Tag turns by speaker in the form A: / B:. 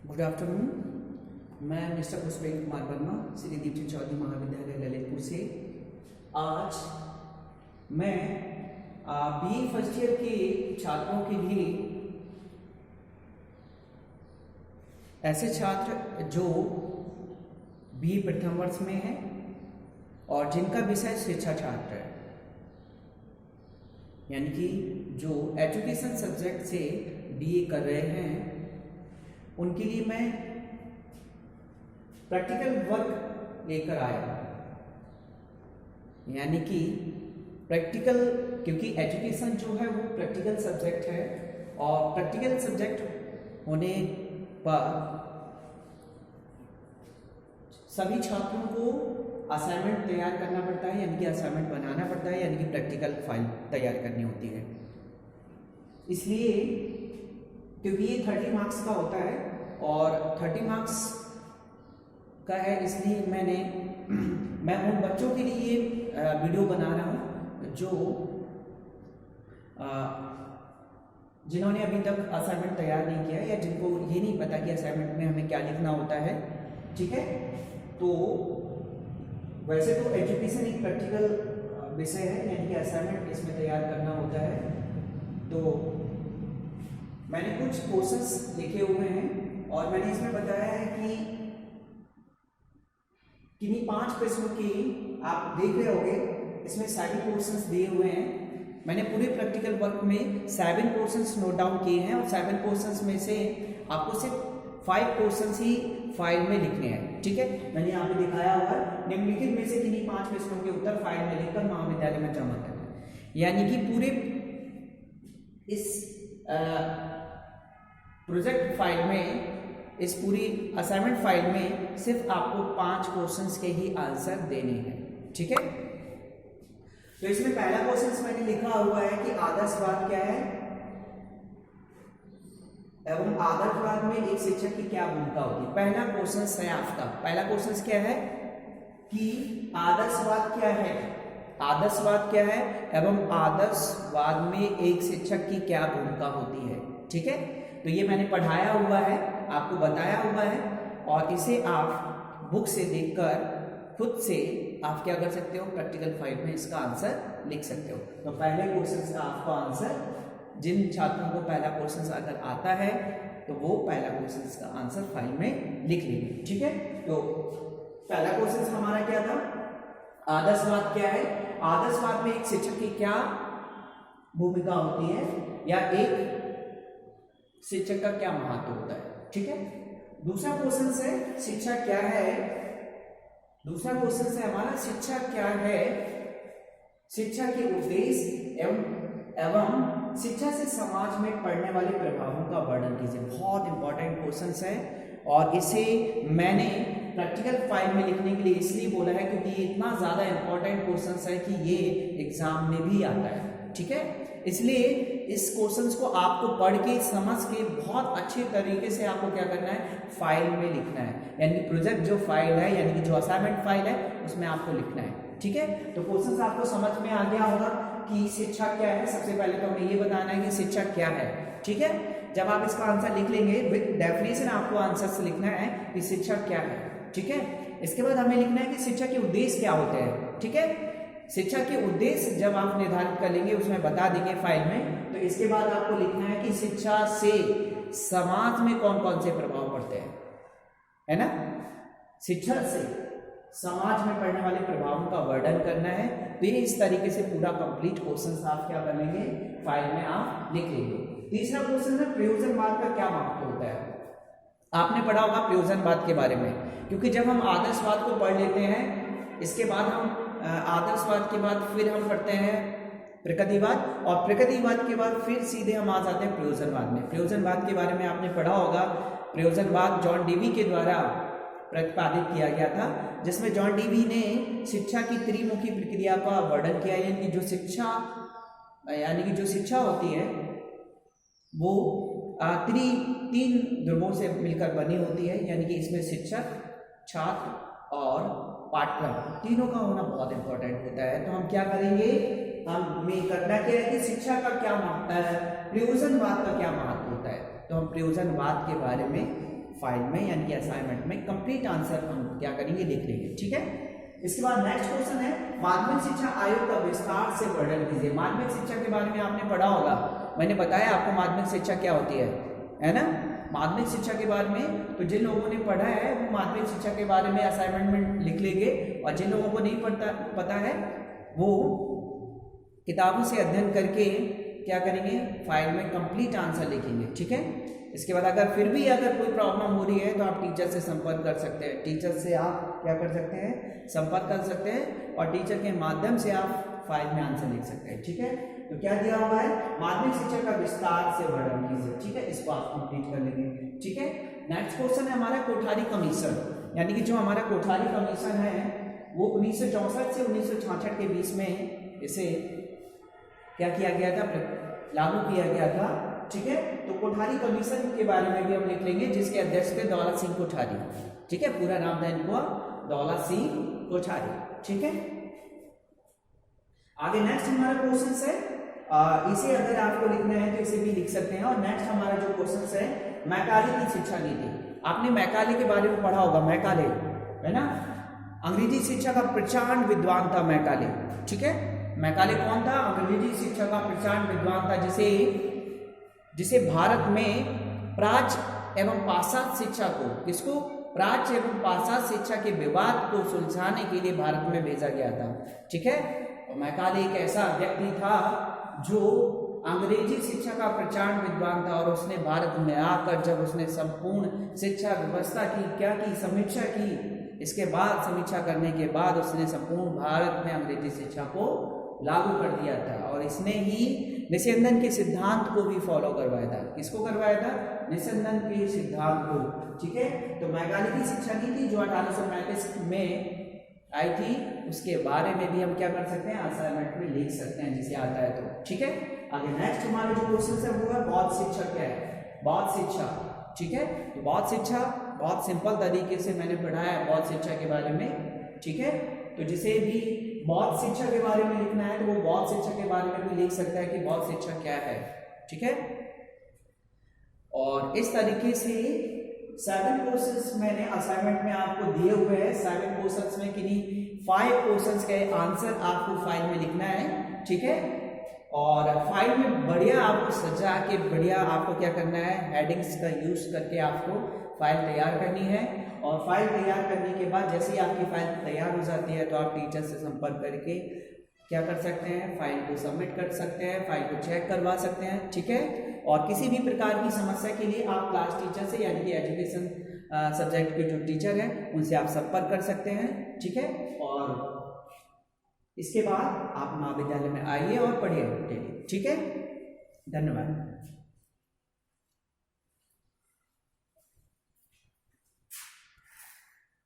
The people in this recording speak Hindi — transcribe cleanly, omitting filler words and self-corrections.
A: Good afternoon. मैं मिस्टर पुष्पेंद्र कुमार वर्मा, श्री दीपचंद चौधरी महाविद्यालय ललितपुर से। आज मैं बीए फर्स्ट ईयर के छात्रों के लिए, ऐसे छात्र जो बीए प्रथम वर्ष में हैं और जिनका विषय शिक्षा छात्र है, यानी कि जो एजुकेशन सब्जेक्ट से बीए कर रहे हैं, उनके लिए मैं प्रैक्टिकल वर्क लेकर आया हूँ। यानी कि प्रैक्टिकल, क्योंकि एजुकेशन जो है वो प्रैक्टिकल सब्जेक्ट है और प्रैक्टिकल सब्जेक्ट होने पर सभी छात्रों को असाइनमेंट तैयार करना पड़ता है, यानी कि असाइनमेंट बनाना पड़ता है, यानी कि प्रैक्टिकल फाइल तैयार करनी होती है। इसलिए क्योंकि ये 30 मार्क्स का होता है और 30 मार्क्स का है, इसलिए मैं उन बच्चों के लिए ये वीडियो बना रहा हूँ जो जिन्होंने अभी तक असाइनमेंट तैयार नहीं किया या जिनको ये नहीं पता कि असाइनमेंट में हमें क्या लिखना होता है। ठीक है, तो वैसे तो एजुकेशन एक प्रैक्टिकल विषय है, यानी कि असाइनमेंट इसमें तैयार करना होता है। तो मैंने कुछ कोर्सेस लिखे हुए हैं और मैंने इसमें बताया है कि किन्हीं 5 प्रश्नों की आप देख रहे होंगे, इसमें 7 क्वेश्चंस दिए हुए हैं। मैंने पूरे प्रैक्टिकल वर्क में 7 क्वेश्चंस नोट डाउन किए हैं और 7 क्वेश्चंस में से आपको सिर्फ 5 क्वेश्चंस ही फाइल में लिखने हैं। ठीक है, मैंने यहाँ पे दिखाया होगा, निम्नलिखित में से किन्हीं 5 प्रश्नों के उत्तर फाइल में लिखकर महाविद्यालय में जमा करना है। यानी कि पूरे इस प्रोजेक्ट फाइल में, इस पूरी असाइनमेंट फाइल में सिर्फ आपको 5 क्वेश्चंस के ही आंसर देने हैं। ठीक है, तो इसमें पहला क्वेश्चन मैंने लिखा हुआ है कि आदर्शवाद क्या है एवं आदर्शवाद में एक शिक्षक की क्या भूमिका होती है। पहला क्वेश्चन है आपका, पहला क्वेश्चन क्या है कि आदर्शवाद क्या है, आदर्शवाद क्या है एवं आदर्शवाद में एक शिक्षक की क्या भूमिका होती है। ठीक है, तो ये मैंने पढ़ाया हुआ है, आपको बताया हुआ है और इसे आप बुक से देखकर खुद से आप क्या कर सकते हो, प्रैक्टिकल फाइल में इसका आंसर लिख सकते हो। तो पहले क्वेश्चन का आपको आंसर, जिन छात्रों को पहला क्वेश्चन अगर आता है तो वो पहला क्वेश्चन का आंसर फाइल में लिख लेंगे। ठीक है, तो पहला क्वेश्चन हमारा क्या था, आदर्शवाद क्या है, आदर्शवाद में एक शिक्षक की क्या भूमिका होती है या एक शिक्षक का क्या महत्व होता है। ठीक है, दूसरा क्वेश्चन है शिक्षा क्या है, दूसरा क्वेश्चन है हमारा शिक्षा क्या है, शिक्षा के उद्देश्य एवं शिक्षा से समाज में पड़ने वाले प्रभावों का वर्णन कीजिए। बहुत इंपॉर्टेंट क्वेश्चन है और इसे मैंने प्रैक्टिकल फाइल में लिखने के लिए इसलिए बोला है क्योंकि ये इतना ज्यादा इंपॉर्टेंट क्वेश्चन है कि ये एग्जाम में भी आता है। ठीक है, इसलिए इस क्वेश्चंस को आपको पढ़ के समझ के बहुत अच्छे तरीके से आपको क्या करना है, फाइल में लिखना है, यानी प्रोजेक्ट जो फाइल है, यानी कि जो असाइनमेंट फाइल है उसमें आपको लिखना है। ठीक है, तो क्वेश्चंस आपको समझ में आ गया होगा कि शिक्षा क्या है। सबसे पहले तो हमें ये बताना है कि शिक्षा क्या है। ठीक है, जब आप इसका आंसर लिख लेंगे विद डेफिनेशन आपको आंसर से लिखना है कि शिक्षा क्या है। ठीक है, इसके बाद हमें लिखना है कि शिक्षा के उद्देश्य क्या होते हैं। ठीक है, शिक्षा के उद्देश्य जब आप निर्धारित कर लेंगे, उसमें बता देंगे फाइल में, तो इसके बाद आपको लिखना है कि शिक्षा से समाज में कौन कौन से प्रभाव पड़ते हैं, है ना। शिक्षा से समाज में पड़ने वाले प्रभावों का वर्णन करना है। तो ये इस तरीके से पूरा कंप्लीट क्वेश्चन आप क्या कर लेंगे, फाइल में आप लिख लेंगे। तीसरा क्वेश्चन है प्रयोजनवाद का क्या महत्व होता है। आपने पढ़ा होगा प्रयोजनवाद के बारे में, क्योंकि जब हम आदर्शवाद को पढ़ लेते हैं, इसके बाद हम आदर्शवाद के बाद फिर हम पढ़ते हैं प्रकृतिवाद और प्रकृतिवाद के बाद फिर सीधे हम आ जाते हैं प्रयोजनवाद में। प्रयोजनवाद के बारे में आपने पढ़ा होगा, प्रयोजनवाद जॉन डीवी के द्वारा प्रतिपादित किया गया था, जिसमें जॉन डीवी ने शिक्षा की त्रिमुखी प्रक्रिया का वर्णन किया, यानी कि जो शिक्षा होती है वो 3 ध्रुवों से मिलकर बनी होती है, यानी कि इसमें शिक्षक, छात्र और पाठ्यक्रम तीनों का होना बहुत इंपॉर्टेंट होता है। तो हम क्या करेंगे, हमें करना क्या है कि शिक्षा का क्या महत्व है, प्रयोजनवाद का क्या महत्व होता है। तो हम प्रयोजनवाद के बारे में फाइल में यानी कि असाइनमेंट में कंप्लीट आंसर हम क्या करेंगे, लिख लेंगे। ठीक है, इसके बाद नेक्स्ट क्वेश्चन है माध्यमिक शिक्षा आयोग का विस्तार से वर्णन कीजिए। माध्यमिक शिक्षा के बारे में आपने पढ़ा होगा, मैंने बताया आपको माध्यमिक शिक्षा क्या होती है ना। माध्यमिक शिक्षा के बारे में तो जिन लोगों ने पढ़ा है वो माध्यमिक शिक्षा के बारे में असाइनमेंट में लिख लेंगे, और जिन लोगों को नहीं पता है वो किताबों से अध्ययन करके क्या करेंगे, फाइल में कंप्लीट आंसर लिखेंगे। ठीक है, इसके बाद अगर फिर भी अगर कोई प्रॉब्लम हो रही है तो आप टीचर से संपर्क कर सकते हैं। टीचर से आप क्या कर सकते हैं, संपर्क कर सकते हैं, और टीचर के माध्यम से आप फाइल में आंसर लिख सकते हैं। ठीक है, तो क्या दिया हुआ है, माध्यमिक शिक्षा का विस्तार से वर्णन कीजिए। ठीक है, इसको आप कंप्लीट कर लेंगे। ठीक है, नेक्स्ट क्वेश्चन है हमारा कोठारी कमीशन, यानी कि जो हमारा कोठारी कमीशन है वो 1964 से 1966 के बीच में इसे क्या किया गया था, लागू किया गया था। ठीक है, तो कोठारी कमीशन के बारे में भी हम लिख लेंगे, जिसके अध्यक्ष थे दौलत सिंह कोठारी। ठीक है, पूरा नाम था इनको दौलत सिंह कोठारी। ठीक है, आगे नेक्स्ट हमारा क्वेश्चन है, इसे अगर आपको लिखना है तो इसे भी लिख सकते हैं। और नेक्स्ट हमारा जो क्वेश्चन है मैकाले की शिक्षा नीति। आपने मैकाले के बारे में पढ़ा होगा, मैकाले है ना, अंग्रेजी शिक्षा का प्रचंड विद्वान था मैकाले। ठीक है, मैकाले कौन था, अंग्रेजी शिक्षा का प्रचंड विद्वान था, जिसे भारत में प्राच्य एवं पाश्चात्य शिक्षा को, किसको, प्राच्य एवं पाश्चात्य शिक्षा के विवाद को सुलझाने के लिए भारत में भेजा गया था। ठीक है, और मैकाले एक ऐसा व्यक्ति था जो अंग्रेजी शिक्षा का प्रचंड विद्वान था, और उसने भारत में आकर जब उसने संपूर्ण शिक्षा व्यवस्था की क्या की, समीक्षा की, इसके बाद समीक्षा करने के बाद उसने संपूर्ण भारत में अंग्रेजी शिक्षा को लागू कर दिया था, और इसने ही निस्यंदन के सिद्धांत को भी फॉलो करवाया था। किसको करवाया था, निस्यंदन के सिद्धांत को। ठीक है, तो मैकाले की शिक्षा नीति जो 1835 में आई थी, उसके बारे में भी हम क्या कर सकते हैं, असाइनमेंट में लिख सकते हैं, जिसे आता है तो। ठीक है, आगे नेक्स्ट हमारा जो क्वेश्चन है वो है बौद्ध शिक्षा क्या है, बौद्ध शिक्षा। ठीक है, तो बौद्ध शिक्षा बहुत सिंपल तरीके से मैंने पढ़ाया है बौद्ध शिक्षा के बारे में। ठीक है, तो जिसे भी बौद्ध शिक्षा के बारे में लिखना है तो वो बौद्ध शिक्षा के बारे में भी लिख सकता है कि बौद्ध शिक्षा क्या है। ठीक है, और इस तरीके से 7 क्वेश्चंस मैंने असाइनमेंट में आपको दिए हुए हैं। 7 क्वेश्चंस में किन्हीं 5 क्वेश्चंस के आंसर आपको फाइल में लिखना है। ठीक है, और फाइल में बढ़िया आपको सजा के बढ़िया आपको क्या करना है, हेडिंग्स का यूज करके आपको फाइल तैयार करनी है। और फाइल तैयार करने के बाद जैसे ही आपकी फाइल तैयार हो जाती है तो आप टीचर से संपर्क करके क्या कर सकते हैं, फाइल को सबमिट कर सकते हैं, फाइल को चेक करवा सकते हैं। ठीक है, और किसी भी प्रकार की समस्या के लिए आप क्लास टीचर से यानी कि एजुकेशन सब्जेक्ट के जो टीचर हैं उनसे आप संपर्क कर सकते हैं। ठीक है, और इसके बाद आप महाविद्यालय में आइए और पढ़िए। ठीक है, धन्यवाद।